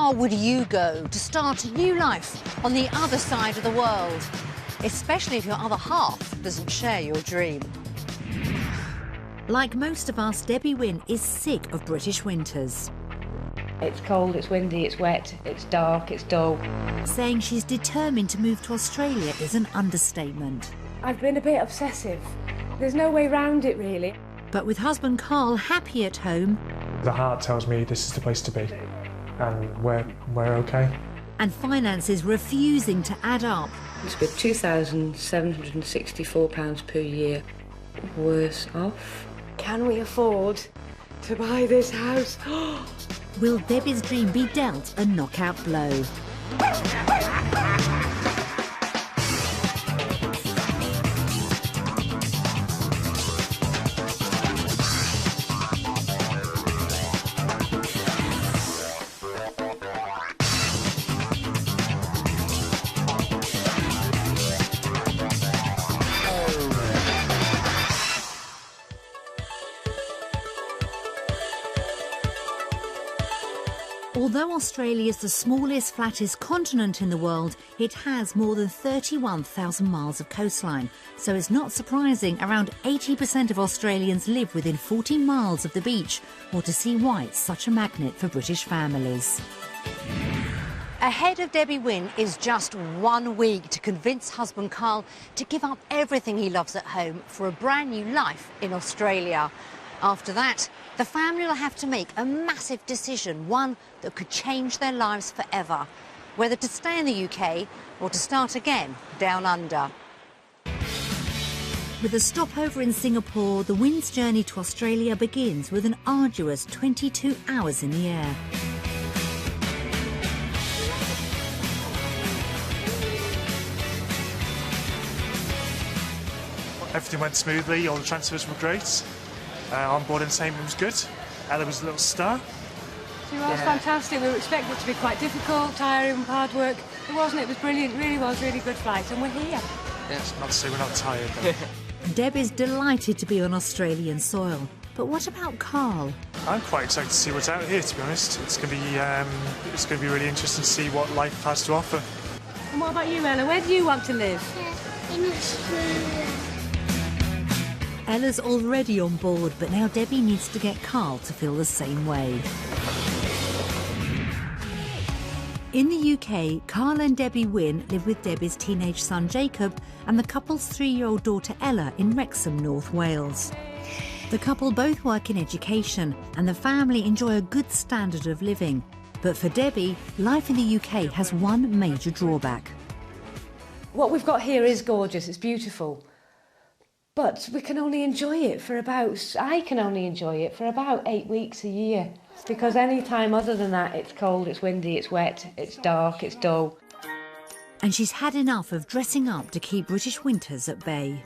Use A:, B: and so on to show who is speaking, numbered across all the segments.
A: far would you go to start a new life on the other side of the world? Especially if your other half doesn't share your dream. Like most of us, Debbie Wynn is sick of British winters.
B: It's cold, it's windy, it's wet, it's dark, it's dull.
A: Saying she's determined to move to Australia is an understatement.
B: I've been a bit obsessive. There's no way round it, really.
A: But with husband Carl happy at home...
C: The heart tells me this is the place to be, and we're okay.
A: And finances refusing to add up.
B: It's with £2,764 per year. Worse off. Can we afford to buy this house?
A: Will Debbie's dream be dealt a knockout blow? Although Australia is the smallest, flattest continent in the world, it has more than 31,000 miles of coastline. So it's not surprising around 80% of Australians live within 40 miles of the beach, or to see why it's such a magnet for British families. Ahead of Debbie Wynn is just 1 week to convince husband Carl to give up everything he loves at home for a brand new life in Australia. After that, the family will have to make a massive decision, one that could change their lives forever, whether to stay in the UK or to start again down under. With a stopover in Singapore, the Wynn's journey to Australia begins with an arduous 22 hours in the air.
C: Everything went smoothly, all the transfers were great. On board in St. was good. Ella was a little star.
B: It was fantastic. We were expecting it to be quite difficult, tiring, hard work. It wasn't. It was brilliant. It really was. Really good flight. And we're here.
C: Yes, not to say we're not tired, though.
A: Deb is delighted to be on Australian soil. But what about Carl?
C: I'm quite excited to see what's out here, to be honest. It's going to be really interesting to see what life has to offer.
B: And what about you, Ella? Where do you want to live?
D: In Australia.
A: Ella's already on board, but now Debbie needs to get Carl to feel the same way. In the UK, Carl and Debbie Wynn live with Debbie's teenage son Jacob and the couple's 3-year-old daughter Ella in Wrexham, North Wales. The couple both work in education and the family enjoy a good standard of living. But for Debbie, life in the UK has one major drawback.
B: What we've got here is gorgeous. It's beautiful. But we can only enjoy it for I can only enjoy it for about 8 weeks a year. Because any time other than that, it's cold, it's windy, it's wet, it's dark, it's dull.
A: And she's had enough of dressing up to keep British winters at bay.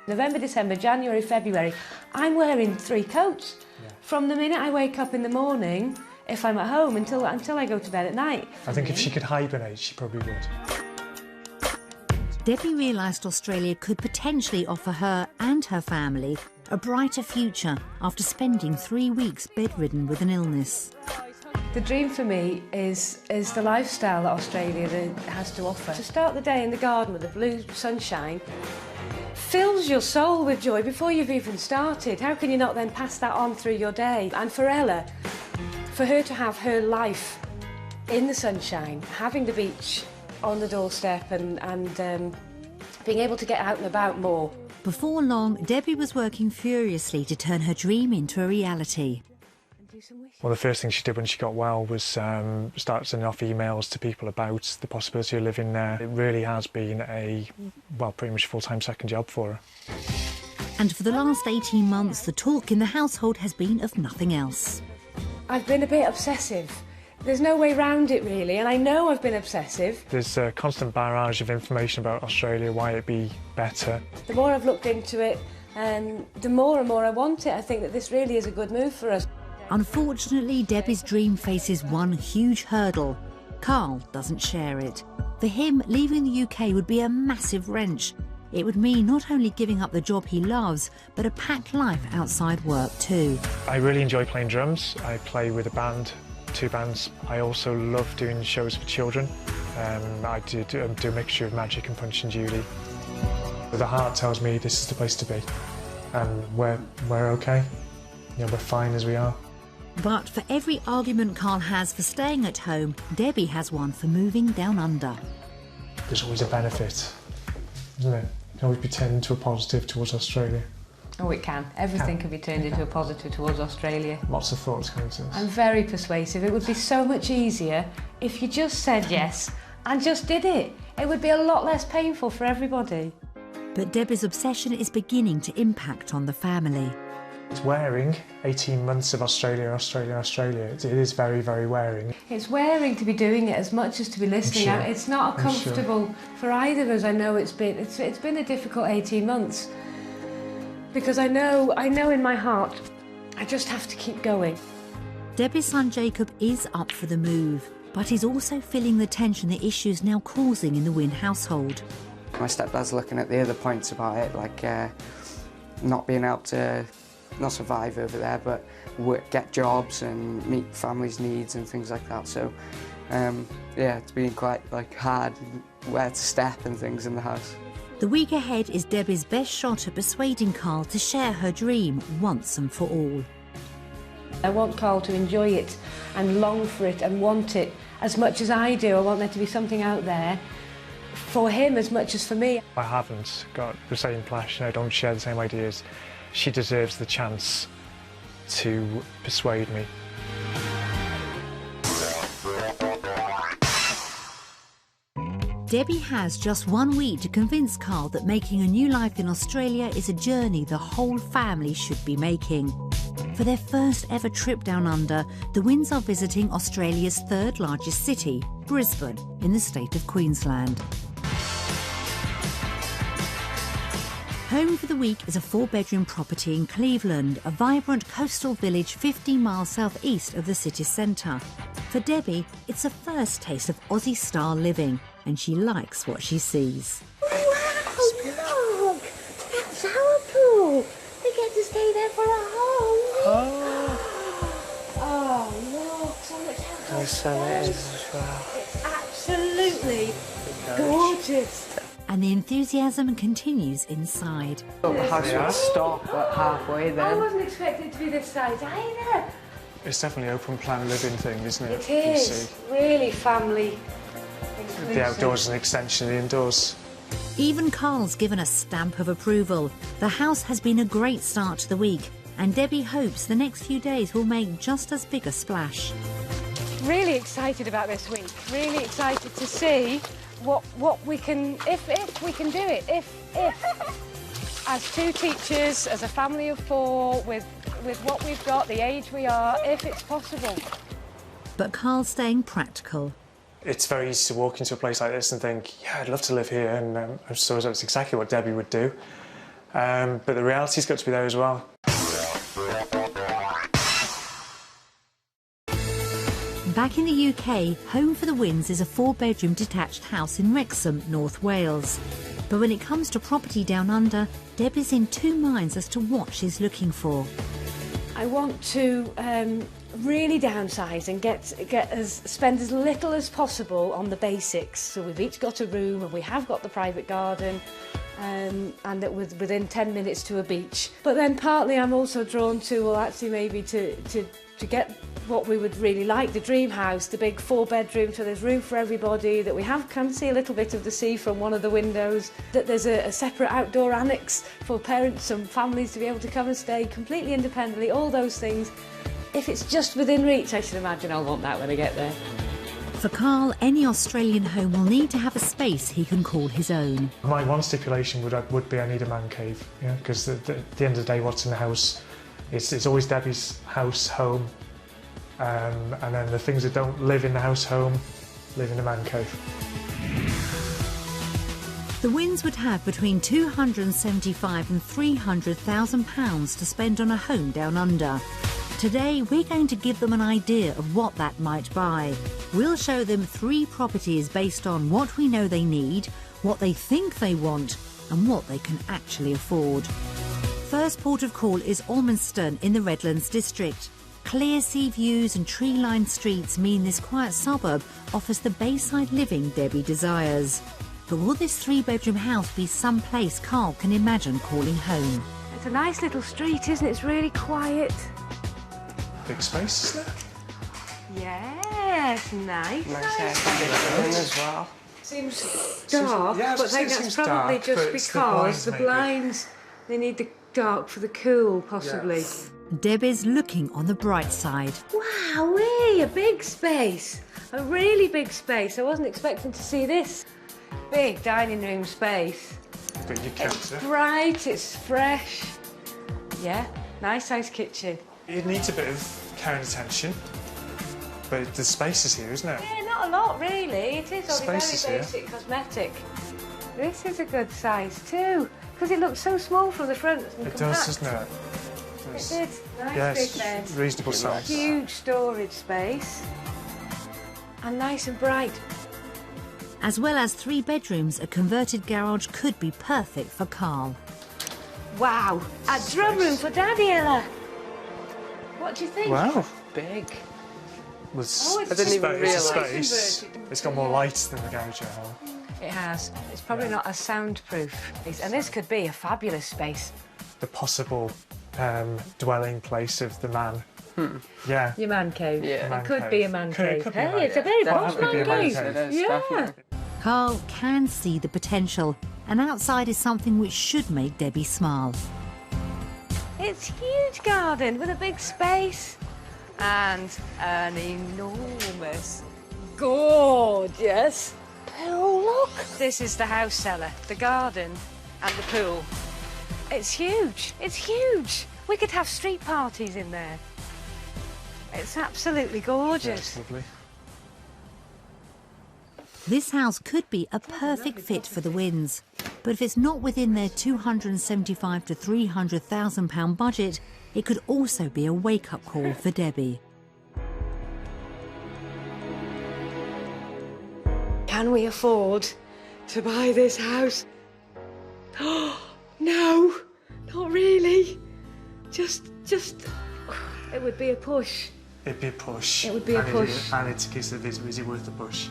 B: November, December, January, February, I'm wearing 3 coats. Yeah. From the minute I wake up in the morning, if I'm at home, until I go to bed at night.
C: I think if she could hibernate, she probably would.
A: Debbie realised Australia could potentially offer her and her family a brighter future after spending 3 weeks bedridden with an illness.
B: The dream for me is the lifestyle that Australia has to offer. To start the day in the garden with the blue sunshine fills your soul with joy before you've even started. How can you not then pass that on through your day? And for Ella, for her to have her life in the sunshine, having the beach on the doorstep and being able to get out and about more.
A: Before long, Debbie was working furiously to turn her dream into a reality.
C: Well, the first thing she did when she got well was start sending off emails to people about the possibility of living there. It really has been pretty much a full-time second job for her.
A: And for the last 18 months, the talk in the household has been of nothing else.
B: I've been a bit obsessive. There's no way round it, really, and I know I've been obsessive.
C: There's a constant barrage of information about Australia, why it'd be better.
B: The more I've looked into it, the more and more I want it. I think that this really is a good move for us.
A: Unfortunately, Debbie's dream faces one huge hurdle. Carl doesn't share it. For him, leaving the UK would be a massive wrench. It would mean not only giving up the job he loves, but a packed life outside work too.
C: I really enjoy playing drums. I play with a band 2 bands. I also love doing shows for children. I do a mixture of Magic and Punch and Judy. The heart tells me this is the place to be, and we're okay. You know, we're fine as we are.
A: But for every argument Carl has for staying at home, Debbie has one for moving down under.
C: There's always a benefit, isn't it? It can always be turned into a positive towards Australia.
B: Oh, it can. Everything can be turned into a positive towards Australia.
C: Lots of thoughts going into this.
B: I'm very persuasive. It would be so much easier if you just said yes and just did it. It would be a lot less painful for everybody.
A: But Debbie's obsession is beginning to impact on the family.
C: It's wearing 18 months of Australia. It is very, very wearing.
B: It's wearing to be doing it as much as to be listening out. It's not comfortable for either of us. I know it's been a difficult 18 months. Because I know in my heart, I just have to keep going.
A: Debbie's son Jacob is up for the move, but he's also feeling the tension the issue's now causing in the Wynn household.
E: My stepdad's looking at the other points about it, like not being able to not survive over there, but get jobs and meet families' needs and things like that. So, yeah, it's been quite hard where to step and things in the house.
A: The week ahead is Debbie's best shot at persuading Carl to share her dream once and for all.
B: I want Carl to enjoy it and long for it and want it as much as I do. I want there to be something out there for him as much as for me.
C: I haven't got the same passion, I don't share the same ideas. She deserves the chance to persuade me.
A: Debbie has just 1 week to convince Carl that making a new life in Australia is a journey the whole family should be making. For their first ever trip down under, the Wynns are visiting Australia's 3rd largest city, Brisbane, in the state of Queensland. Home for the week is a 4-bedroom property in Cleveland, a vibrant coastal village 15 miles southeast of the city centre. For Debbie, it's a first taste of Aussie-style living, and she likes what she sees.
D: Oh, look! That's our pool. We get to stay there for a whole week. Oh, look, so much outdoor
E: The sun
D: space.
E: is as well.
B: It's absolutely gorgeous.
A: And the enthusiasm continues inside.
E: The house would stop at halfway
B: I
E: then.
B: wasn't expecting it to be this size either.
C: It's definitely an open plan living thing, isn't it?
B: It is really family inclusive.
C: The outdoors is an extension of the indoors.
A: Even Carl's given a stamp of approval. The house has been a great start to the week, and Debbie hopes the next few days will make just as big a splash.
B: Really excited about this week. Really excited to see what we can, if we can do it, if as 2 teachers, as a family of 4, with what we've got, the age we are, if it's possible.
A: But Carl's staying practical.
C: It's very easy to walk into a place like this and think, yeah, I'd love to live here, and I suppose that's exactly what Debbie would do. But the reality's got to be there as well.
A: Back in the UK, home for the Wynns is a 4-bedroom detached house in Wrexham, North Wales. But when it comes to property down under, Debbie's in 2 minds as to what she's looking for.
B: I want to really downsize and spend as little as possible on the basics. So we've each got a room and we have got the private garden, and that within 10 minutes to a beach. But then partly I'm also drawn to, well, actually maybe to get what we would really like, the dream house, the big 4-bedroom, so there's room for everybody, that we can see a little bit of the sea from one of the windows, that there's a separate outdoor annex for parents and families to be able to come and stay completely independently, all those things. If it's just within reach, I should imagine I'll want that when I get there.
A: For Carl, any Australian home will need to have a space he can call his own.
C: My one stipulation would be I need a man cave, yeah, because at the end of the day, what's in the house, it's always Debbie's house, home, and then the things that don't live in the house, home, live in the man cave.
A: The Wynns would have between £275,000 and £300,000 to spend on a home down under. Today, we're going to give them an idea of what that might buy. We'll show them 3 properties based on what we know they need, what they think they want, and what they can actually afford. First port of call is Ormiston in the Redlands district. Clear sea views and tree-lined streets mean this quiet suburb offers the bayside living Debbie desires. But will this 3-bedroom house be some place Carl can imagine calling home?
B: It's a nice little street, isn't it? It's really quiet.
C: Big space, isn't it?
B: Yes, nice.
E: Nice air conditioning as well.
B: Seems dark,
C: yeah,
B: but I think that's probably
C: dark,
B: just
C: but it's
B: because
C: the
B: the
C: blinds, maybe.
B: blinds, they need the dark for the cool, possibly.
A: Debbie's looking on the bright side.
B: Wowee, a big space. A really big space. I wasn't expecting to see this big dining room space.
C: But your counter.
B: Bright, it's fresh. Yeah, nice sized kitchen.
C: It needs a bit of care and attention. But the space is here, isn't it?
B: Yeah, not a lot really. It is only
C: Space is
B: very
C: here.
B: basic cosmetic. This is a good size too, because it looks so small from the front. And
C: It
B: compact.
C: does, doesn't it?
B: It is. Nice
C: Yeah,
B: big
C: it's
B: bed.
C: reasonable size.
B: Huge storage space. And nice and bright.
A: As well as 3 bedrooms, a converted garage could be perfect for Carl.
B: Wow, a drum room for Daddy, Ella. What do you think?
C: Wow.
E: Big.
C: Well,
B: Oh, it's
E: I didn't even
C: it's a
E: realise.
C: space. It's got more light than the garage at home.
B: It has. It's probably not as soundproof. And this could be a fabulous space.
C: The possible dwelling place of the man. Yeah.
B: Your man cave.
E: Yeah.
C: Man
B: It could
C: cave.
B: be a man cave.
C: Could be a
B: Hey,
C: man
B: it's a
C: cave.
B: very
E: Definitely
B: posh
C: be a
B: man
C: man
B: cave.
C: cave.
E: It is,
B: Yeah.
E: definitely.
A: Carl can see the potential, and outside is something which should make Debbie smile.
B: It's a huge garden with a big space and an enormous, gorgeous pool. Look! This is the house cellar, the garden and the pool. It's huge. It's huge. We could have street parties in there. It's absolutely
C: Yeah,
B: gorgeous.
C: it's lovely.
A: This house could be a perfect fit for the Wynns, but if it's not within their £275,000 to £300,000 budget, it could also be a wake-up call for Debbie.
B: Can we afford to buy this house? No, not really. Just, it would be a push.
C: It'd be a push.
B: It would be a push.
C: And it's a case of, is it worth the push?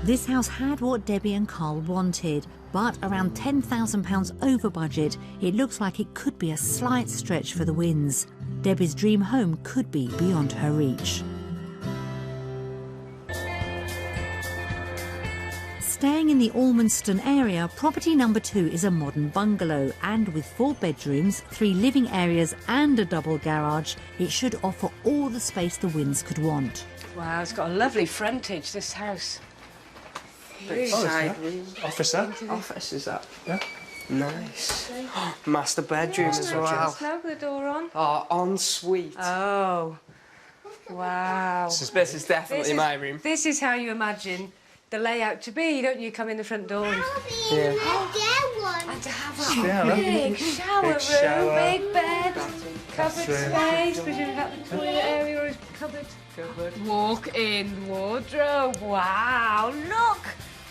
A: This house had what Debbie and Carl wanted, but around £10,000 over budget, it looks like it could be a slight stretch for the Wynns. Debbie's dream home could be beyond her reach. Staying in the Almanston area, property number 2 is a modern bungalow, and with 4 bedrooms, 3 living areas and a double garage, it should offer all the space the Wynns could want.
B: Wow, it's got a lovely frontage, this house.
E: Big
C: Oh,
E: side
C: yeah.
E: room.
C: Officer?
E: Office, is that?
C: Yeah.
E: Nice. Master bedroom as well.
B: Now with the door on.
E: Oh, ensuite.
B: Oh, wow.
E: This is definitely my room.
B: This is how you imagine the layout to be, don't you? Come in the front door and
E: Yeah.
B: to have a
C: Yeah,
B: big shower
C: Big
B: room,
C: shower.
B: big bed, covered
C: Bathroom.
B: space, presumably that the toilet area is covered. Walk-in wardrobe. Wow, look!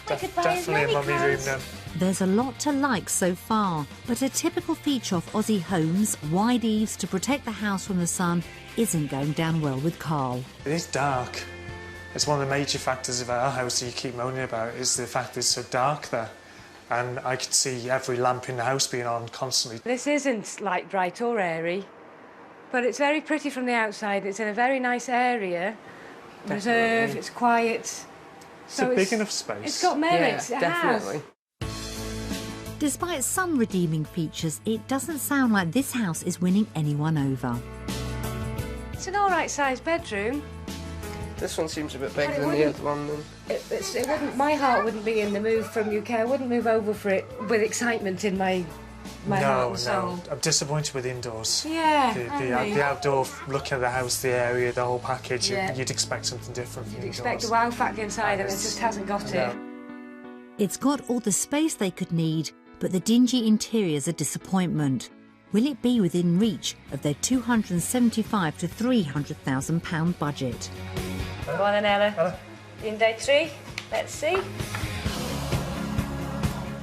B: We could buy as
C: Definitely
B: many
C: a mummy room
B: clothes.
C: then.
A: There's a lot to like so far, but a typical feature of Aussie homes, wide eaves to protect the house from the sun, isn't going down well with Carl.
C: It is dark. It's one of the major factors of our house that you keep moaning about is the fact that it's so dark there. And I could see every lamp in the house being on constantly.
B: This isn't light, bright or airy, but it's very pretty from the outside. It's in a very nice area. Reserved, it's quiet.
C: It's a big enough space.
B: It's got merits,
E: Yeah,
B: it
E: definitely.
B: has.
A: Despite some redeeming features, it doesn't sound like this house is winning anyone over.
B: It's an all right sized bedroom.
E: This one seems a bit bigger
B: But it
E: than the
B: wouldn't-
E: other one. Then.
B: It wouldn't. My heart wouldn't be in the move from UK. I wouldn't move over for it with excitement in my heart
C: No,
B: and soul.
C: no. I'm disappointed with indoors.
B: Yeah,
C: The outdoor, looking at the house, the area, the whole package,
B: Yeah.
C: you'd expect something different from
B: You'd
C: indoors.
B: expect a wow factor inside, and it just hasn't got it.
A: It's got all the space they could need, but the dingy interior's a disappointment. Will it be within reach of their £275,000 to £300,000 budget?
B: Go on then, Ella. In day 3, let's see.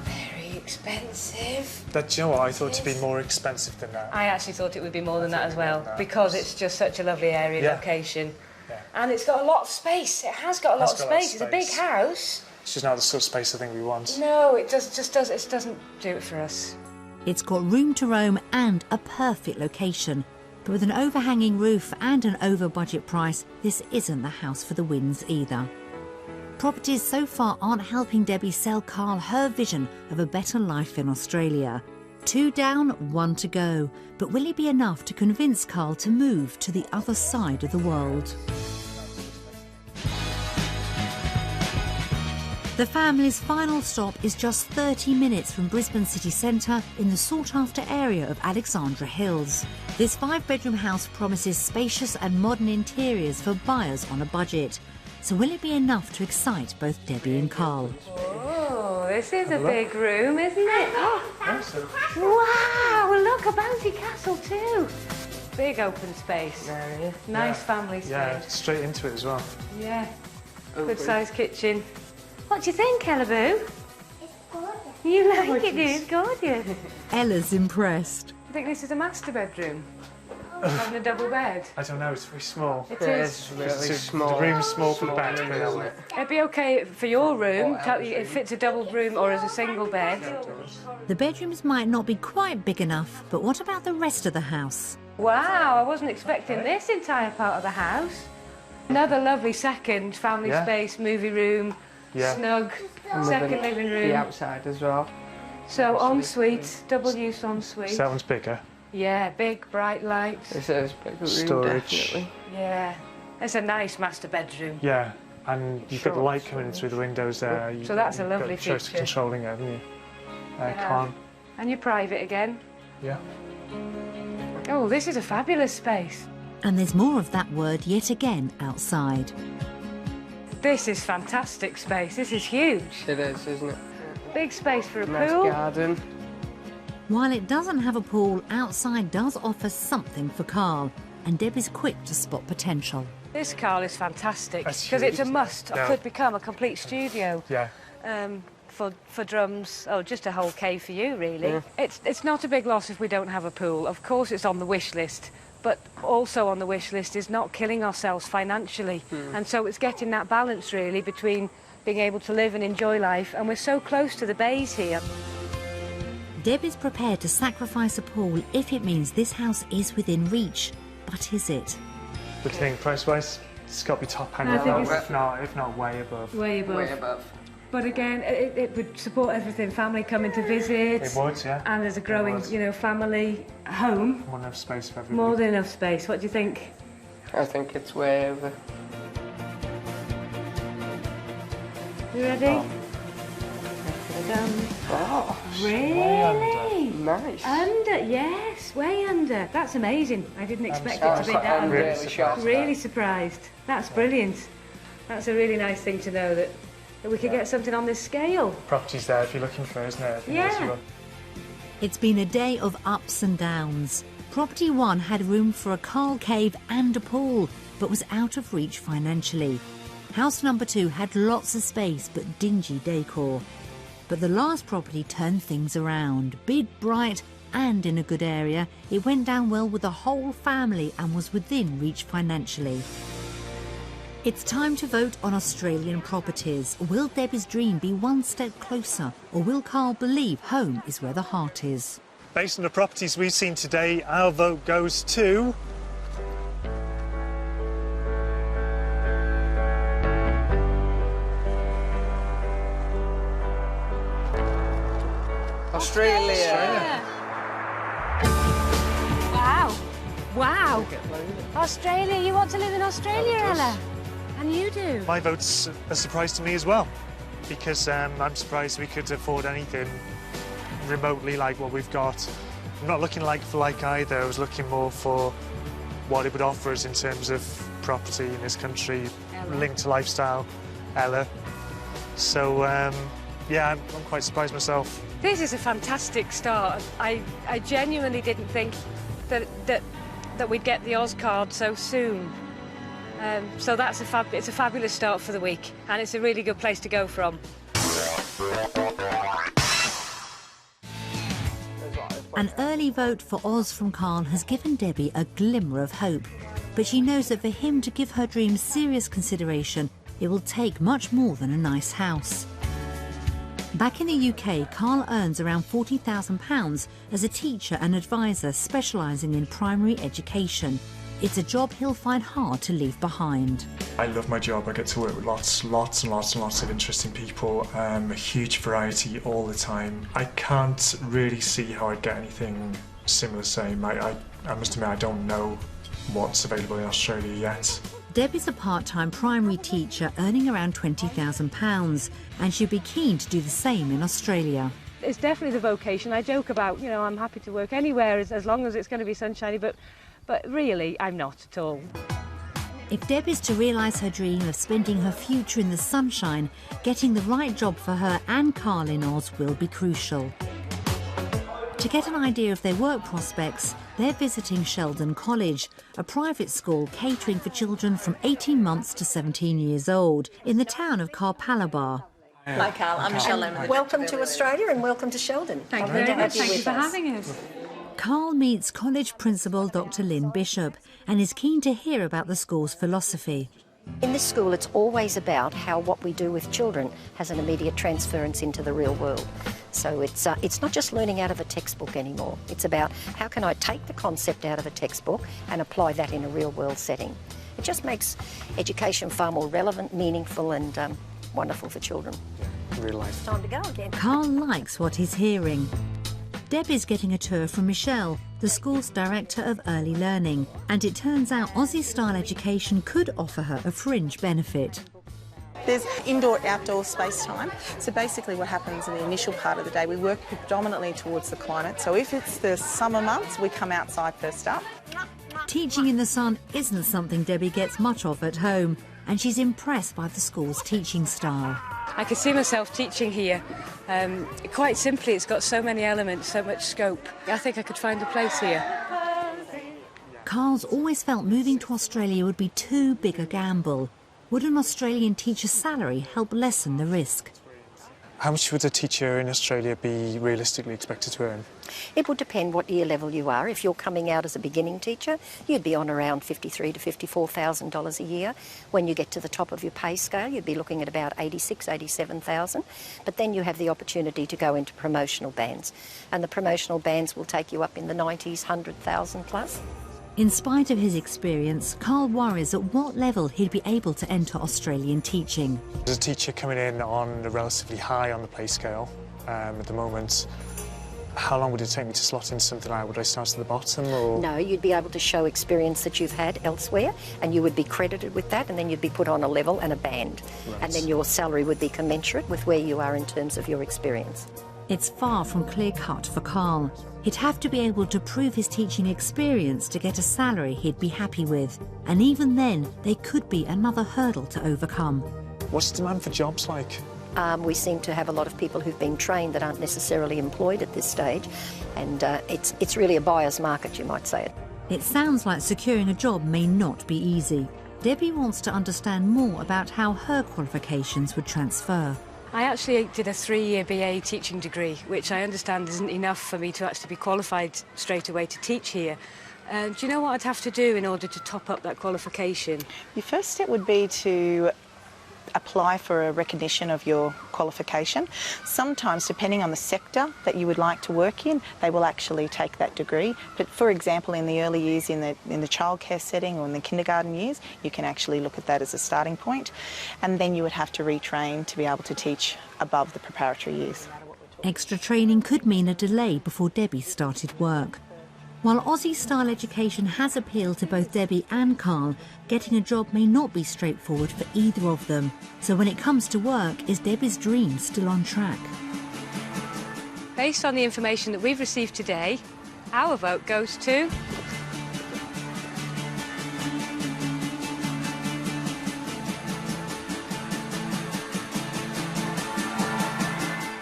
B: Very expensive. expensive.
C: That, you know what, I thought it to be more expensive than that.
B: I actually thought it would be more than that as well, because it's just such a lovely area, location.
C: Yeah.
B: And it's got a lot of space. It has got a lot of space. It's a big house.
C: It's just not the sort of space I think we want.
B: No, it doesn't do it for us.
A: It's got room to roam and a perfect location. But with an overhanging roof and an over-budget price, this isn't the house for the Wynns either. Properties so far aren't helping Debbie sell Carl her vision of a better life in Australia. 2 down, 1 to go. But will it be enough to convince Carl to move to the other side of the world? The family's final stop is just 30 minutes from Brisbane city centre in the sought-after area of Alexandra Hills. This 5-bedroom house promises spacious and modern interiors for buyers on a budget. So will it be enough to excite both Debbie and Carl?
B: Oh, this is a big room, isn't it? Oh. Wow, look, a bouncy castle too. Big open space. Nice family space.
C: Yeah, straight into it as well.
B: Yeah, good-sized kitchen. What do you think, Elaboo?
D: It's gorgeous.
B: You like it, dude? It's gorgeous.
A: Ella's impressed.
B: I think this is a master bedroom. Having a double bed.
C: I don't know, it's very small.
B: It is.
E: Really small.
C: The room's small for the bed, put it that way.
B: It'd be okay for your room. It fits a double room or as a single bed.
A: The bedrooms might not be quite big enough, but what about the rest of the house?
B: Wow, I wasn't expecting this entire part of the house. Another lovely second family space, movie room, snug, second living room.
E: The outside as well.
B: So ensuite, double use ensuite.
C: So that one's bigger.
B: Yeah, big bright lights.
E: This is big room,
C: Storage.
E: definitely.
B: Yeah, it's a nice master bedroom.
C: Yeah, and you've got the light coming in through the windows there.
B: So that's a lovely
C: You've got choice of
B: feature.
C: controlling it, haven't you? Calm.
B: And you're private again.
C: Yeah.
B: Oh, this is a fabulous space.
A: And there's more of that word yet again outside.
B: This is fantastic space. This is huge.
E: It is, isn't it?
B: Big space for a
E: Nice
B: pool.
E: garden.
A: While it doesn't have a pool, outside does offer something for Carl, and Deb is quick to spot potential.
B: This, Carl, is fantastic
C: That's
B: because it's a
C: huge.
B: must.
C: Yeah.
B: It could become a complete studio.
C: Yeah.
B: For drums, just a whole cave for you, really.
E: Yeah.
B: It's not a big loss if we don't have a pool. Of course, it's on the wish list, but also on the wish list is not killing ourselves financially. And so it's getting that balance, really, between being able to live and enjoy life, and we're so close to the bays here.
A: Deb is prepared to sacrifice a pool if it means this house is within reach. But is it?
C: What do you think, price-wise? It's got to be top hand,
B: I think
C: if not way above.
B: Way above.
E: Way above.
B: But again, it would support everything. Family coming to visit.
C: It would, yeah.
B: And there's a growing, family home.
C: More than enough space for everybody.
B: More than enough space. What do you think?
E: I think it's way over.
B: You ready?
E: Oh,
B: Really?
E: nice.
B: Under, yes, way under. That's amazing. I didn't expect it to be that
E: I'm
B: under.
E: really shocked.
B: Really surprised. That's brilliant. That's a really nice thing to know that we could get something on this scale.
C: Property's there if you're looking for it, isn't it? I think
B: Yeah.
C: that's what-
A: It's been a day of ups and downs. Property 1 had room for a Carl cave and a pool, but was out of reach financially. House number 2 had lots of space but dingy decor. But the last property turned things around. Big, bright and in a good area, it went down well with the whole family and was within reach financially. It's time to vote on Australian properties. Will Debbie's dream be one step closer, or will Carl believe home is where the heart is?
C: Based on the properties we've seen today, our vote goes to...
E: Australia.
B: Wow. Wow. Australia. You want to live in Australia, Ella? And you do?
C: My vote's a surprise to me as well, because I'm surprised we could afford anything remotely like what we've got. I'm not looking like for like either. I was looking more for what it would offer us in terms of property in this country, linked to lifestyle, Ella. So, yeah, I'm quite surprised myself.
B: This is a fantastic start. I genuinely didn't think that we'd get the Oz card so soon. So that's it's a fabulous start for the week, and it's a really good place to go from.
A: An early vote for Oz from Carl has given Debbie a glimmer of hope, but she knows that for him to give her dreams serious consideration, it will take much more than a nice house. Back in the UK, Carl earns around £40,000 as a teacher and advisor specialising in primary education. It's a job he'll find hard to leave behind.
C: I love my job. I get to work with lots of interesting people, a huge variety all the time. I can't really see how I'd get anything similar same. I must admit I don't know what's available in Australia yet.
A: Debbie's a part-time primary teacher earning around £20,000 and she'd be keen to do the same in Australia.
B: It's definitely the vocation. I joke about, you know, I'm happy to work anywhere as long as it's going to be sunshiny, but really I'm not at all.
A: If Deb is to realise her dream of spending her future in the sunshine, getting the right job for her and Carl in Oz will be crucial. To get an idea of their work prospects, they're visiting Sheldon College, a private school catering for children from 18 months to 17 years old, in the town of Carpalabar.
F: Hi Carl, I'm Michelle. Welcome to Australia and welcome to Sheldon.
B: Thank you very much. Thank you for having us.
A: Carl meets college principal Dr. Lynn Bishop and is keen to hear about the school's philosophy.
F: In this school, it's always about how what we do with children has an immediate transference into the real world. So it's not just learning out of a textbook anymore. It's about how can I take the concept out of a textbook and apply that in a real world setting. It just makes education far more relevant, meaningful and wonderful for children.
E: Real life.
F: Time to go again.
A: Carl likes what he's hearing. Deb is getting a tour from Michelle, the school's Director of Early Learning, and it turns out Aussie-style education could offer her a fringe benefit.
G: There's indoor-outdoor space time. So basically what happens in the initial part of the day, we work predominantly towards the climate. So if it's the summer months, we come outside first up.
A: Teaching in the sun isn't something Debbie gets much of at home, and she's impressed by the school's teaching style.
B: I could see myself teaching here. Quite simply, it's got so many elements, so much scope. I think I could find a place here.
A: Carl's always felt moving to Australia would be too big a gamble. Would an Australian teacher's salary help lessen the risk?
C: How much would a teacher in Australia be realistically expected to earn?
F: It would depend what year level you are. If you're coming out as a beginning teacher, you'd be on around $53,000 to $54,000 a year. When you get to the top of your pay scale, you'd be looking at about $86,000, $87,000. But then you have the opportunity to go into promotional bands. And the promotional bands will take you up in the 90s, 100,000 plus.
A: In spite of his experience, Carl worries at what level he'd be able to enter Australian teaching.
C: As a teacher coming in on a relatively high on the pay scale at the moment, how long would it take me to slot into something like that? Would I start at the bottom? Or?
F: No, you'd be able to show experience that you've had elsewhere and you would be credited with that and then you'd be put on a level and a band. Right. And then your salary would be commensurate with where you are in terms of your experience.
A: It's far from clear-cut for Carl. He'd have to be able to prove his teaching experience to get a salary he'd be happy with. And even then, there could be another hurdle to overcome.
C: What's the demand for jobs like?
F: We seem to have a lot of people who've been trained that aren't necessarily employed at this stage. And it's really a buyer's market, you might say.
A: It sounds like securing a job may not be easy. Debbie wants to understand more about how her qualifications would transfer.
B: I actually did a 3-year BA teaching degree, which I understand isn't enough for me to actually be qualified straight away to teach here. Do you know what I'd have to do in order to top up that qualification?
G: Your first step would be to apply for a recognition of your qualification. Sometimes, depending on the sector that you would like to work in, they will actually take that degree. But for example, in the early years, in the childcare setting or in the kindergarten years, you can actually look at that as a starting point. And then you would have to retrain to be able to teach above the preparatory years.
A: Extra training could mean a delay before Debbie started work. While Aussie-style education has appealed to both Debbie and Carl, getting a job may not be straightforward for either of them. So when it comes to work, is Debbie's dream still on track?
B: Based on the information that we've received today, our vote goes to...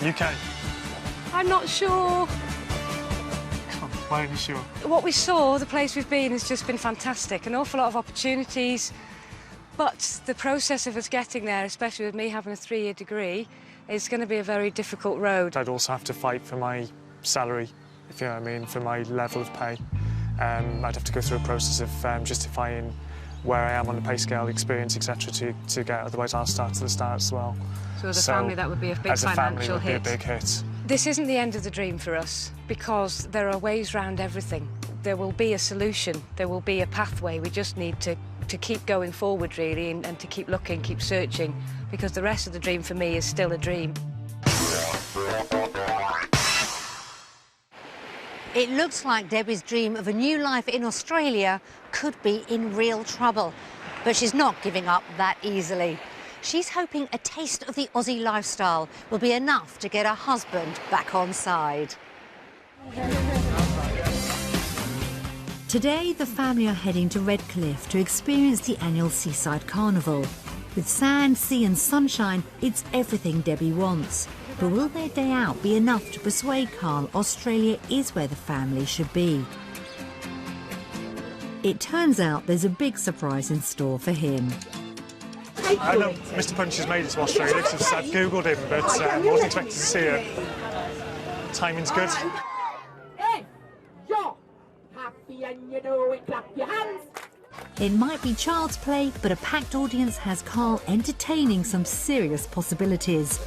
C: UK.
B: I'm not sure.
C: Why aren't you sure?
B: What we saw, the place we've been, has just been fantastic. An awful lot of opportunities, but the process of us getting there, especially with me having a 3-year degree, is going to be a very difficult road.
C: I'd also have to fight for my salary if you know what I mean, for my level of pay. I'd have to go through a process of justifying where I am on the pay scale, experience, etc. to get, otherwise I'll start to the start as well.
B: So as a family, that would be a big financial hit.
C: As a family, it would be a big hit.
B: This isn't the end of the dream for us, because there are ways around everything. There will be a solution, there will be a pathway. We just need to keep going forward, really, and to keep looking, keep searching, because the rest of the dream for me is still a dream.
A: It looks like Debbie's dream of a new life in Australia could be in real trouble. But she's not giving up that easily. She's hoping a taste of the Aussie lifestyle will be enough to get her husband back on side. Today, the family are heading to Redcliffe to experience the annual Seaside Carnival. With sand, sea and sunshine, it's everything Debbie wants. But will their day out be enough to persuade Carl Australia is where the family should be? It turns out there's a big surprise in store for him.
C: I know Mr Punch has made it to Australia because I've googled him, but I wasn't expecting to see it. Timing's good.
D: Hey, you're happy and you know it, clap your hands.
A: It might be child's play, but a packed audience has Carl entertaining some serious possibilities.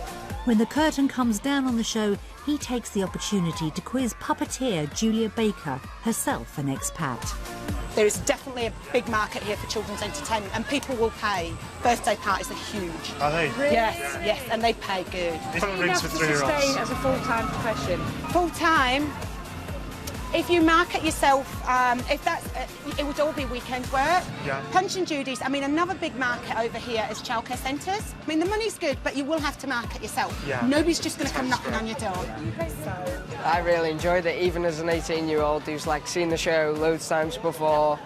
A: When the curtain comes down on the show, he takes the opportunity to quiz puppeteer Julia Baker, herself an expat.
H: There is definitely a big market here for children's entertainment, and people will pay. Birthday parties are huge.
C: Are they?
H: Really? Yes, and they pay good.
C: Different rings for 3-year-olds.
B: Sustain as a full-time profession.
H: Full-time, if you market yourself, if that's, it would all be weekend work.
C: Yeah.
H: Punch and Judy's, I mean, another big market over here is childcare centres. I mean, the money's good, but you will have to market yourself.
C: Yeah.
H: Nobody's just going to come knocking on your door.
E: I really enjoyed it, even as an 18-year-old who's like seen the show loads of times before,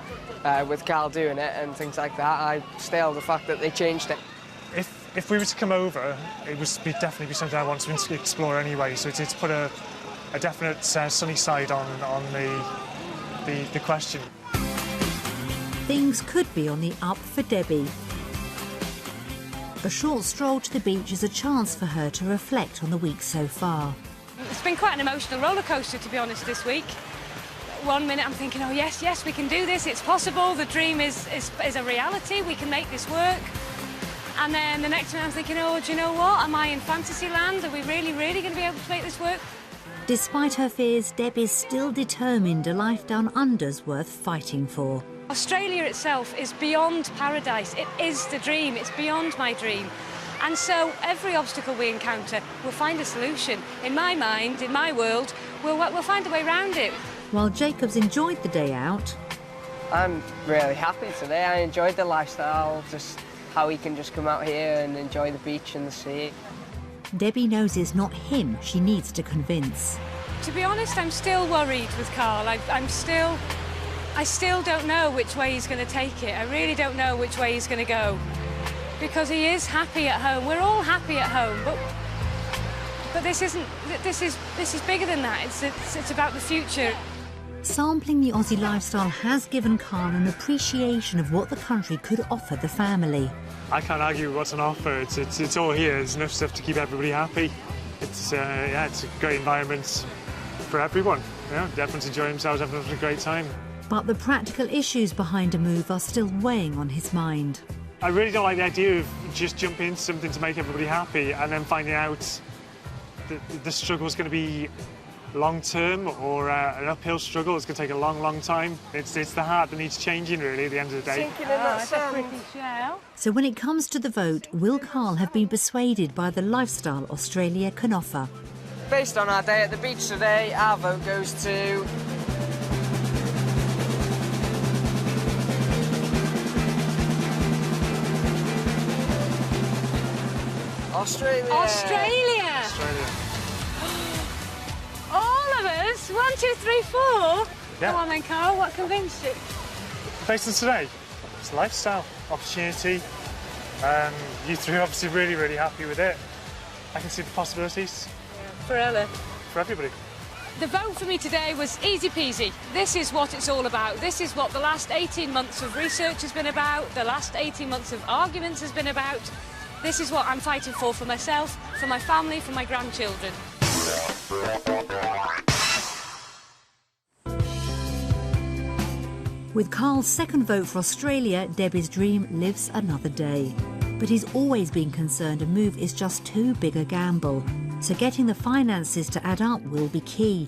E: with Carl doing it and things like that. I still the fact that they changed it.
C: If we were to come over, it would definitely be something I want to explore anyway. So it's put a definite sunny side on the question.
A: Things could be on the up for Debbie. A short stroll to the beach is a chance for her to reflect on the week so far.
B: It's been quite an emotional roller coaster, to be honest, this week. One minute I'm thinking, oh yes, we can do this, it's possible, the dream is a reality, we can make this work. And then the next minute I'm thinking, oh, do you know what, am I in fantasy land? Are we really going to be able to make this work?
A: Despite her fears, Deb is still determined a life down under's worth fighting for.
B: Australia itself is beyond paradise. It is the dream. It's beyond my dream. And so every obstacle we encounter, we'll find a solution. In my mind, in my world, we'll find a way around it.
A: While Jacob's enjoyed the day out,
E: I'm really happy today. I enjoyed the lifestyle, just how he can just come out here and enjoy the beach and the sea.
A: Debbie knows it's not him she needs to convince.
B: To be honest, I'm still worried with Carl. I still don't know which way he's going to take it. I really don't know which way he's going to go. Because he is happy at home. We're all happy at home, but this is bigger than that. It's about the future.
A: Sampling the Aussie lifestyle has given Carl an appreciation of what the country could offer the family.
C: I can't argue with what's on offer. It's all here. There's enough stuff to keep everybody happy. It's a great environment for everyone. You know, everyone's enjoying themselves, everyone's having a great time.
A: But the practical issues behind a move are still weighing on his mind.
C: I really don't like the idea of just jumping into something to make everybody happy and then finding out that the struggle's going to be long-term or an uphill struggle. It's going to take a long time. It's the heart that needs changing, really, at the end of the day.
A: So when it comes to the vote, will Carl have been persuaded by the lifestyle Australia can offer?
E: Based on our day at the beach today, our vote goes to... Australia!
B: All of us? 1, 2, 3, 4?
C: Yeah.
B: Come on then, Carl, what convinced you?
C: Based on today, it's lifestyle, opportunity. You three are obviously really happy with it. I can see the possibilities.
B: For Ella.
C: For everybody.
B: The vote for me today was easy peasy. This is what it's all about. This is what the last 18 months of research has been about, the last 18 months of arguments has been about. This is what I'm fighting for myself, for my family, for my grandchildren.
A: With Carl's second vote for Australia, Debbie's dream lives another day. But he's always been concerned a move is just too big a gamble, so getting the finances to add up will be key.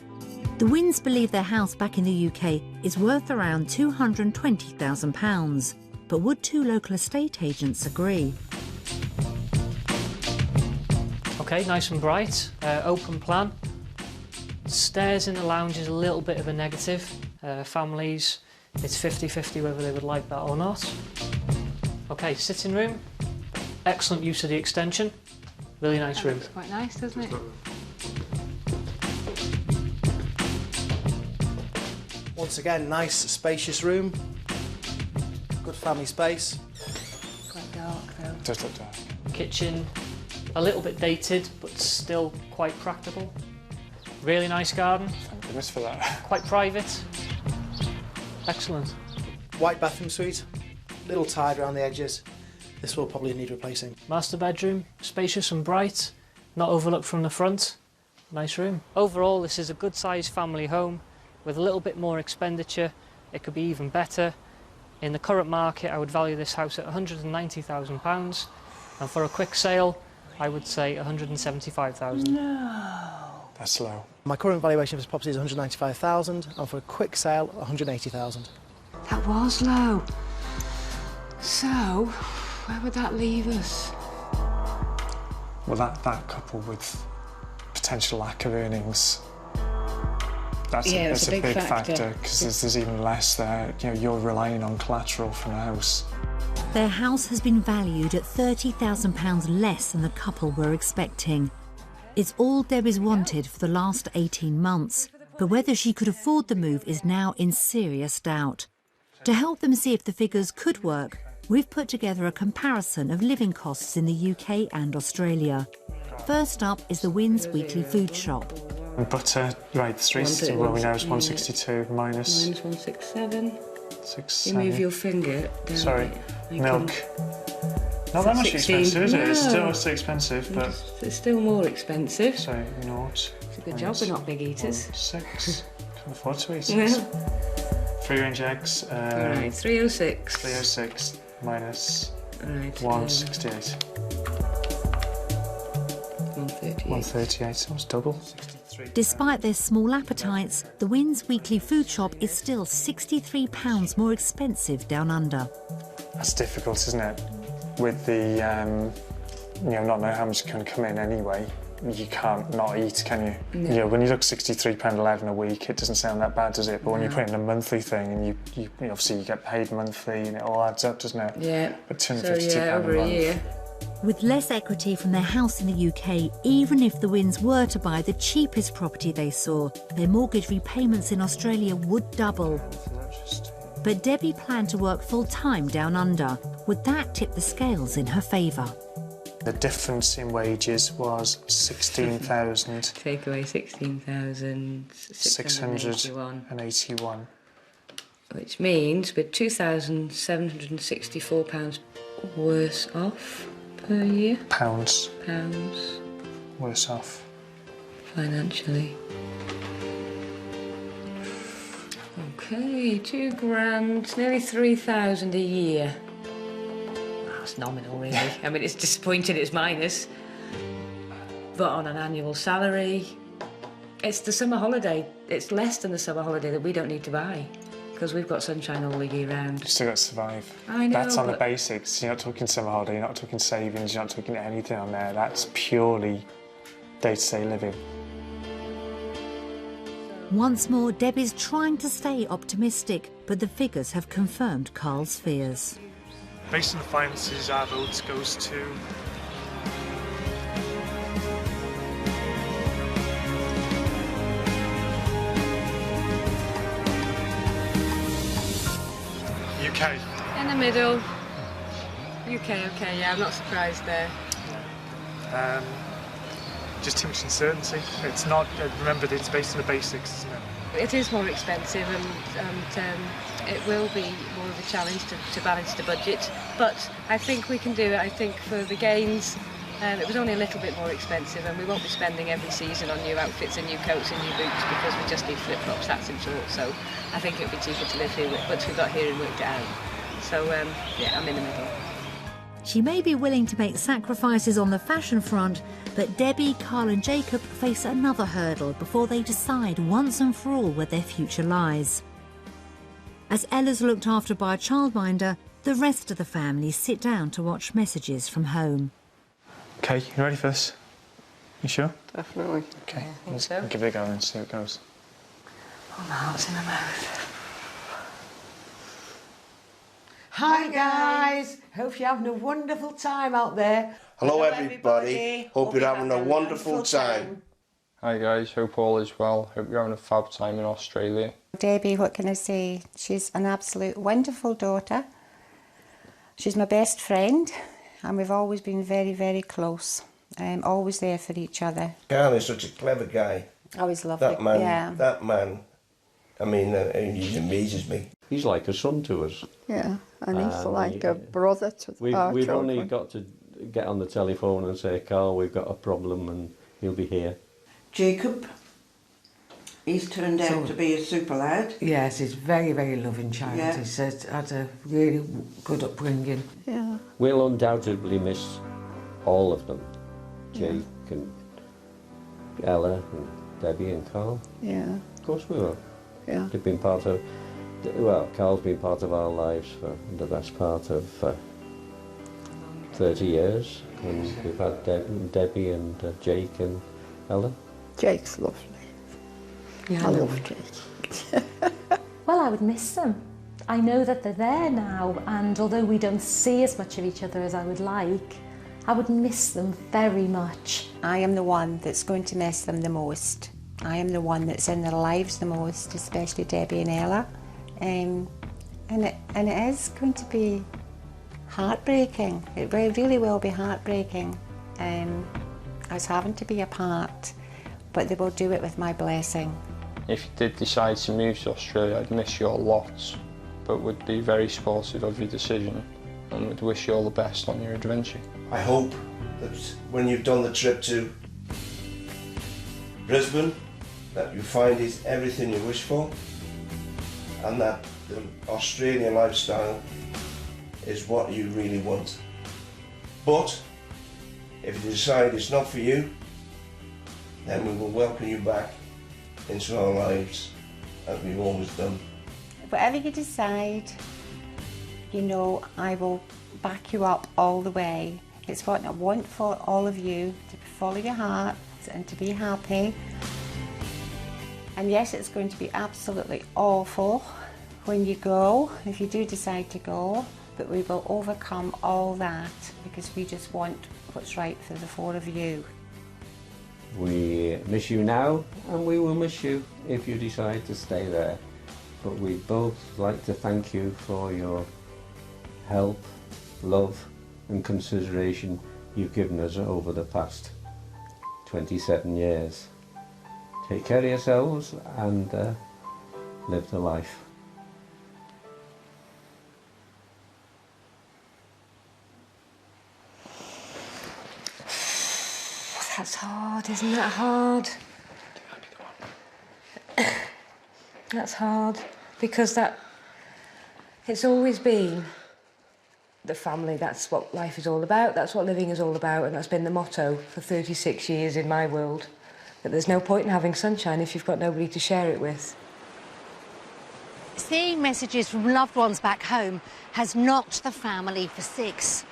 A: The Wynns believe their house back in the UK is worth around £220,000, but would two local estate agents agree?
I: Okay, nice and bright, open plan. Stairs in the lounge is a little bit of a negative. Families, it's 50-50 whether they would like that or not. Okay, sitting room, excellent use of the extension. Really nice room.
B: Looks quite nice, doesn't it?
J: Once again, nice, spacious room. Good family space.
B: Quite dark though.
C: It does look dark.
I: Kitchen, a little bit dated, but still quite practical. Really nice garden.
C: Thank goodness for that.
I: Quite private. Excellent.
J: White bathroom suite, little tied around the edges. This will probably need replacing.
I: Master bedroom, spacious and bright, not overlooked from the front. Nice room. Overall, this is a good sized family home with a little bit more expenditure. It could be even better. In the current market, I would value this house at £190,000, and for a quick sale, I would say £175,000.
B: No.
C: That's low.
J: My current valuation of this property is £195,000, and for a quick sale, £180,000.
B: That was low. So, where would that leave us?
C: Well, that coupled with potential lack of earnings, that's a big factor because there's even less there. You know, you're relying on collateral from the house.
A: Their house has been valued at £30,000 less than the couple were expecting. It's all Debbie's wanted for the last 18 months, but whether she could afford the move is now in serious doubt. To help them see if the figures could work, we've put together a comparison of living costs in the UK and Australia. First up is the Wynn's weekly food shop.
C: And butter, right, 360, well, we know it's 162 minus...
B: Minus 167.
C: 67.
B: You move your finger down.
C: Sorry,
B: You
C: milk. Not that much expensive, is it? It's still expensive, but...
B: It's still more expensive.
C: So, naught.
B: It's a good job we're not big eaters.
C: 6. Can't afford to eat
B: No.
C: it. Free range eggs.
B: Right, 306.
C: 306 minus
B: Right,
C: 168.
B: 138.
C: 138, almost double.
A: Despite their small appetites, the Wynn's weekly food shop is still £63 more expensive down under.
C: That's difficult, isn't it? With the, not knowing how much can come in anyway, you can't not eat, can you?
B: No.
C: You know, when you look £63.11 a week, it doesn't sound that bad, does it? But when you put in a monthly thing, and you obviously you get paid monthly, and it all adds up, doesn't it?
B: Yeah.
C: But £252
B: over a year.
A: With less equity from their house in the UK, even if the Wynns were to buy the cheapest property they saw, their mortgage repayments in Australia would double. But Debbie planned to work full-time down under. Would that tip the scales in her favour?
C: The difference in wages was 16,000.
B: Take away 16,681. Which means we're £2,764 worse off per year.
C: Pounds.
B: Pounds.
C: Worse off.
B: Financially. Okay, £2,000, nearly 3,000 a year. That's nominal, really. I mean, it's disappointing, it's minus. But on an annual salary, it's the summer holiday. It's less than the summer holiday that we don't need to buy because we've got sunshine all the year round.
C: You've still got to survive.
B: I know,
C: That's on the basics. You're not talking summer holiday, you're not talking savings, you're not talking anything on there. That's purely day-to-day living.
A: Once more, Debbie's trying to stay optimistic, but the figures have confirmed Carl's fears.
C: Based on the finances, our vote goes to... UK.
B: In the middle. UK, okay, yeah, I'm not surprised there.
C: Just too much uncertainty. It's not, remember, it's based on the basics, isn't it?
B: It is more expensive and it will be more of a challenge to balance the budget, but I think we can do it. I think for the gains It was only a little bit more expensive, and we won't be spending every season on new outfits and new coats and new boots because we just need flip-flops, hats and shorts. So I think it would be cheaper to live here once we got here and worked it out. So yeah, I'm in the middle.
A: She may be willing to make sacrifices on the fashion front, but Debbie, Carl and Jacob face another hurdle before they decide once and for all where their future lies. As Ella's looked after by a childminder, the rest of the family sit down to watch messages from home.
C: OK, you ready for this? You sure?
E: Definitely.
C: OK,
B: I think
C: let's
B: so.
C: give it a go and see how it goes.
B: Oh, my heart's in my mouth.
K: Hi guys, hope you're having a wonderful time out there.
L: Hello everybody, hope you're having a wonderful time.
M: Hi guys, hope all is well, hope you're having a fab time in Australia.
N: Debbie, what can I say? She's an absolute wonderful daughter. She's my best friend and we've always been very, very close. Always there for each other.
L: Carl is such a clever guy.
N: Always lovely.
L: That man, I mean, he amazes me.
O: He's like a son to us.
P: Yeah, and he's like a brother to our
O: We've
P: children.
O: only got to get on the telephone and say, Carl, we've got a problem and he'll be here.
K: Jacob, he's turned out to be a super lad. Yes, he's very, very loving child.
P: Yeah.
K: He's had a really good upbringing.
P: Yeah.
O: We'll undoubtedly miss all of them. Jake and Ella and Debbie and Carl.
P: Yeah.
O: Of course we will.
P: Yeah.
O: They've been part of, well, Carl's been part of our lives for the best part of 30 years. And we've had Debbie and Jake and Ella.
P: Jake's lovely.
B: Yeah,
P: I love Jake.
Q: Well, I would miss them. I know that they're there now, and although we don't see as much of each other as I would like, I would miss them very much.
N: I am the one that's going to miss them the most. I am the one that's in their lives the most, especially Debbie and Ella. And it is going to be heartbreaking. It really will be heartbreaking. Us having to be apart, but they will do it with my blessing.
M: If you did decide to move to Australia, I'd miss you a lot, but would be very supportive of your decision and would wish you all the best on your adventure.
L: I hope that when you've done the trip to Brisbane, that you find it everything you wish for, and that the Australian lifestyle is what you really want. But if you decide it's not for you, then we will welcome you back into our lives as we've always done.
N: Whatever you decide, you know, I will back you up all the way. It's what I want for all of you, to follow your heart and to be happy. And yes, it's going to be absolutely awful when you go, if you do decide to go, but we will overcome all that because we just want what's right for the four of you.
O: We miss you now, and we will miss you if you decide to stay there. But we'd both like to thank you for your help, love and consideration you've given us over the past 27 years. Take care of yourselves and live the life.
B: That's hard, isn't that hard? That's hard, because it's always been the family. That's what life is all about, that's what living is all about, and that's been the motto for 36 years in my world. That there's no point in having sunshine if you've got nobody to share it with.
A: Seeing messages from loved ones back home has knocked the family for six.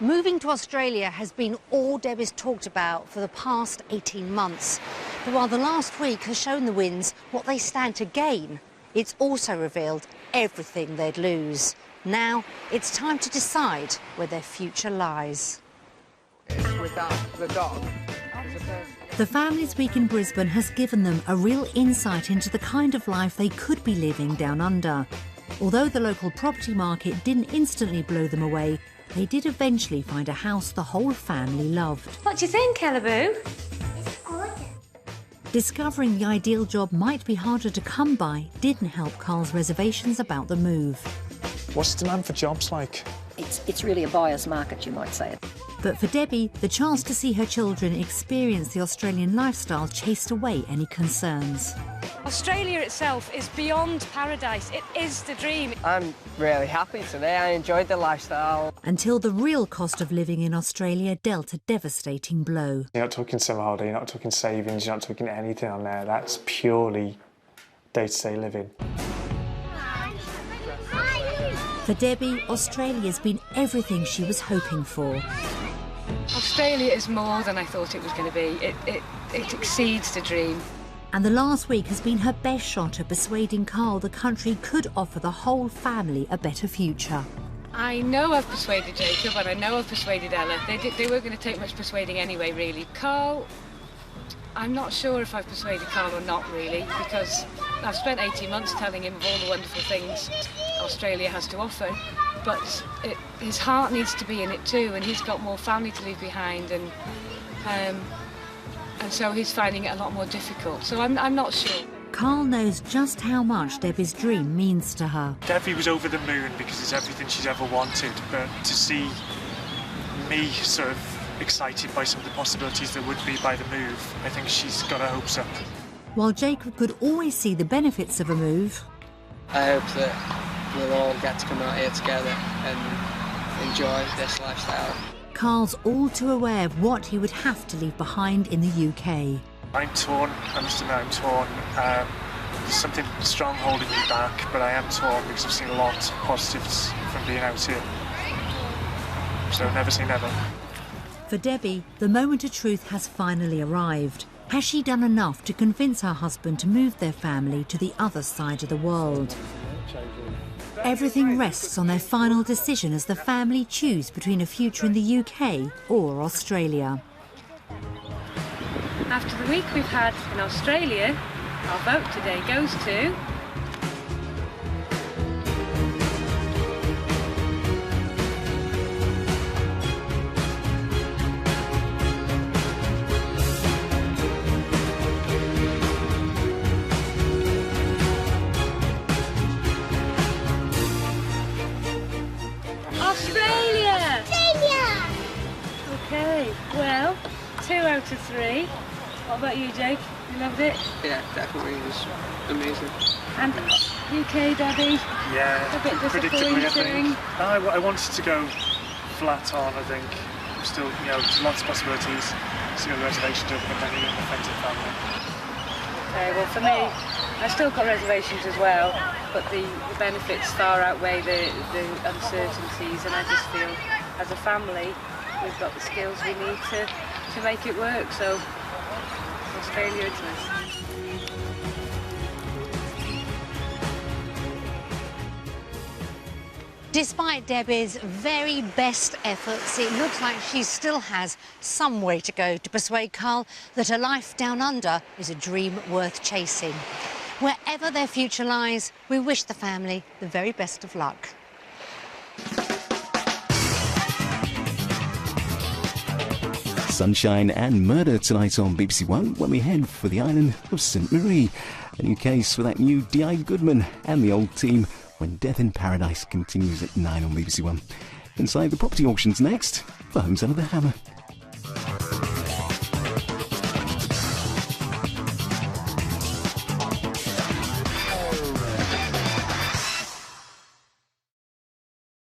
A: Moving to Australia has been all Debbie's talked about for the past 18 months. But while the last week has shown the Wynns what they stand to gain, it's also revealed everything they'd lose. Now it's time to decide where their future lies.
K: Without the dog.
A: The Families Week in Brisbane has given them a real insight into the kind of life they could be living down under. Although the local property market didn't instantly blow them away, they did eventually find a house the whole family loved.
B: What do you think, Elaboo?
D: It's gorgeous.
A: Discovering the ideal job might be harder to come by didn't help Carl's reservations about the move.
C: What's the demand for jobs like?
F: It's really a buyer's market, you might say.
A: But for Debbie, the chance to see her children experience the Australian lifestyle chased away any concerns.
B: Australia itself is beyond paradise. It is the dream.
R: I'm really happy today. I enjoyed the lifestyle.
A: Until the real cost of living in Australia dealt a devastating blow.
C: You're not talking summer holiday, you're not talking savings, you're not talking anything on there. That's purely day-to-day living.
A: For Debbie, Australia's been everything she was hoping for.
B: Australia is more than I thought it was going to be. It exceeds the dream.
A: And the last week has been her best shot at persuading Carl the country could offer the whole family a better future.
B: I know I've persuaded Jacob and I know I've persuaded Ella. They weren't going to take much persuading anyway, really. Carl, I'm not sure if I've persuaded Carl or not, really, because I've spent 18 months telling him of all the wonderful things Australia has to offer, but his heart needs to be in it too, and he's got more family to leave behind, and so he's finding it a lot more difficult. So I'm not sure.
A: Carl knows just how much Debbie's dream means to her.
C: Debbie was over the moon because it's everything she's ever wanted, but to see me sort of excited by some of the possibilities there would be by the move, I think she's got her hopes up.
A: While Jacob could always see the benefits of a move,
R: I hope that we'll all get to come out here together and enjoy this lifestyle.
A: Carl's all too aware of what he would have to leave behind in the UK.
C: I'm torn, I must admit I'm torn. There's something strong holding me back, but I am torn because I've seen a lot of positives from being out here. So never say never.
A: For Debbie, the moment of truth has finally arrived. Has she done enough to convince her husband to move their family to the other side of the world? Everything rests on their final decision as the family choose between a future in the UK or Australia.
B: After the week we've had in Australia, our vote today goes to... Australia! Okay, well, 2 out of 3. What about you, Jake? You loved it?
R: Yeah, definitely. It was amazing.
B: And UK, Debbie?
C: Yeah,
B: a bit
C: predictably, I
B: disappointing.
C: think. I wanted to go flat on, I think. I'm still, there's lots of possibilities. Still got the reservations over depending on the friends and family.
B: Okay, well for me, I've still got reservations as well, but the benefits far outweigh the uncertainties, and I just feel as a family we've got the skills we need to make it work, so Australia it is.
A: Despite Debbie's very best efforts, it looks like she still has some way to go to persuade Carl that a life down under is a dream worth chasing. Wherever their future lies, we wish the family the very best of luck.
S: Sunshine and murder tonight on BBC One when we head for the island of St Marie. A new case for that new D.I. Goodman and the old team when Death in Paradise continues at 9 on BBC One. Inside the property auctions next for Homes Under the Hammer.